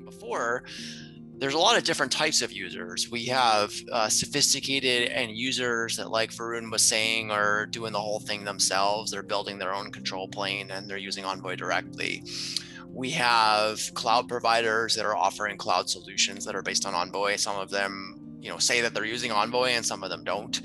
talking before, there's a lot of different types of users. We have sophisticated end users that, like Varun was saying, are doing the whole thing themselves. They're building their own control plane and they're using Envoy directly. We have cloud providers that are offering cloud solutions that are based on Envoy. Some of them say that they're using Envoy and some of them don't.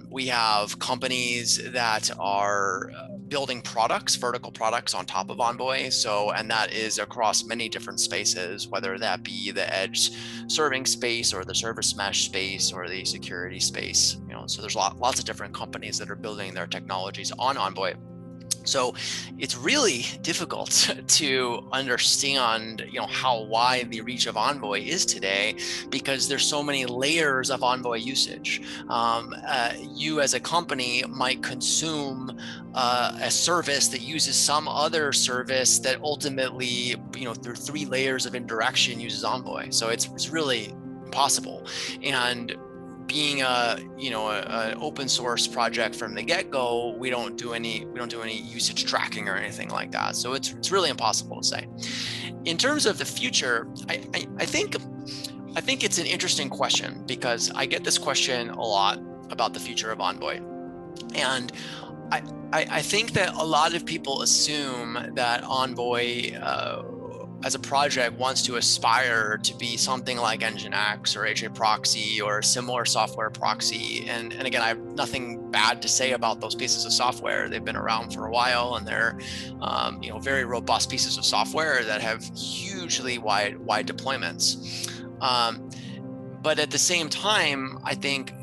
We have companies that are building products, vertical products on top of Envoy. And that is across many different spaces, whether that be the edge serving space or the service mesh space or the security space. So there's lots of different companies that are building their technologies on Envoy. So it's really difficult to understand, how wide the reach of Envoy is today, because there's so many layers of Envoy usage. You as a company might consume a service that uses some other service that ultimately, through 3 layers of indirection uses Envoy. So it's really impossible. And being an open source project from the get-go, we don't do any usage tracking or anything like that. So it's really impossible to say. In terms of the future, I think it's an interesting question, because I get this question a lot about the future of Envoy. And I think that a lot of people assume that Envoy as a project wants to aspire to be something like Nginx or HA Proxy or similar software proxy. And again, I have nothing bad to say about those pieces of software. They've been around for a while, and they're very robust pieces of software that have hugely wide deployments. But at the same time, I think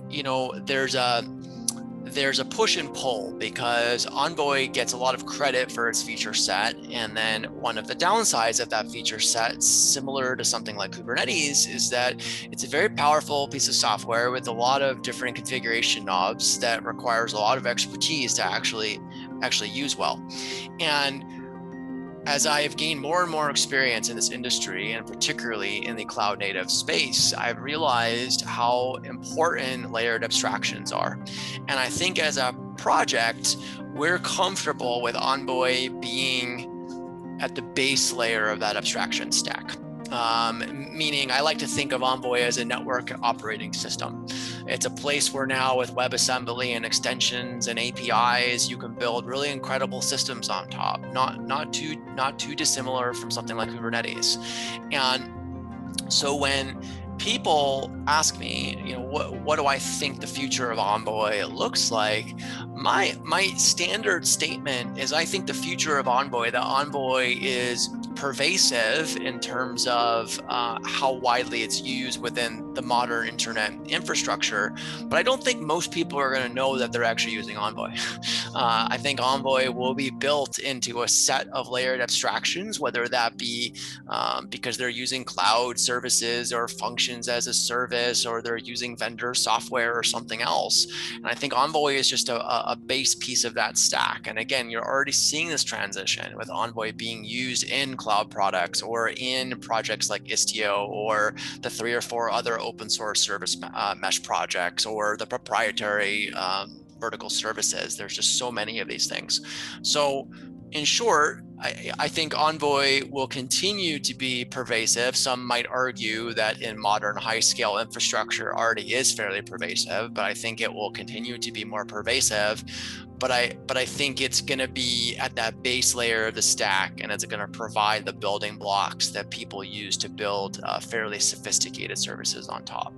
there's a push and pull, because Envoy gets a lot of credit for its feature set. And then one of the downsides of that feature set, similar to something like Kubernetes, is that it's a very powerful piece of software with a lot of different configuration knobs that requires a lot of expertise to actually use well. And as I have gained more and more experience in this industry, and particularly in the cloud native space, I've realized how important layered abstractions are. And I think as a project, we're comfortable with Envoy being at the base layer of that abstraction stack. Meaning I like to think of Envoy as a network operating system. It's a place where now, with WebAssembly and extensions and APIs, you can build really incredible systems on top, not too dissimilar from something like Kubernetes. And so when people ask me, what do I think the future of Envoy looks like? My standard statement is, I think the future of Envoy, that Envoy is pervasive in terms of how widely it's used within the modern internet infrastructure, but I don't think most people are going to know that they're actually using Envoy. I think Envoy will be built into a set of layered abstractions, whether that be because they're using cloud services or functions as a service, or they're using vendor software or something else. And I think Envoy is just a base piece of that stack. And again, you're already seeing this transition with Envoy being used in cloud products or in projects like Istio, or the 3 or 4 other open source service mesh projects, or the proprietary vertical services. There's just so many of these things. So in short, I think Envoy will continue to be pervasive. Some might argue that in modern high-scale infrastructure already is fairly pervasive, but I think it will continue to be more pervasive. But I think it's going to be at that base layer of the stack, and it's going to provide the building blocks that people use to build fairly sophisticated services on top.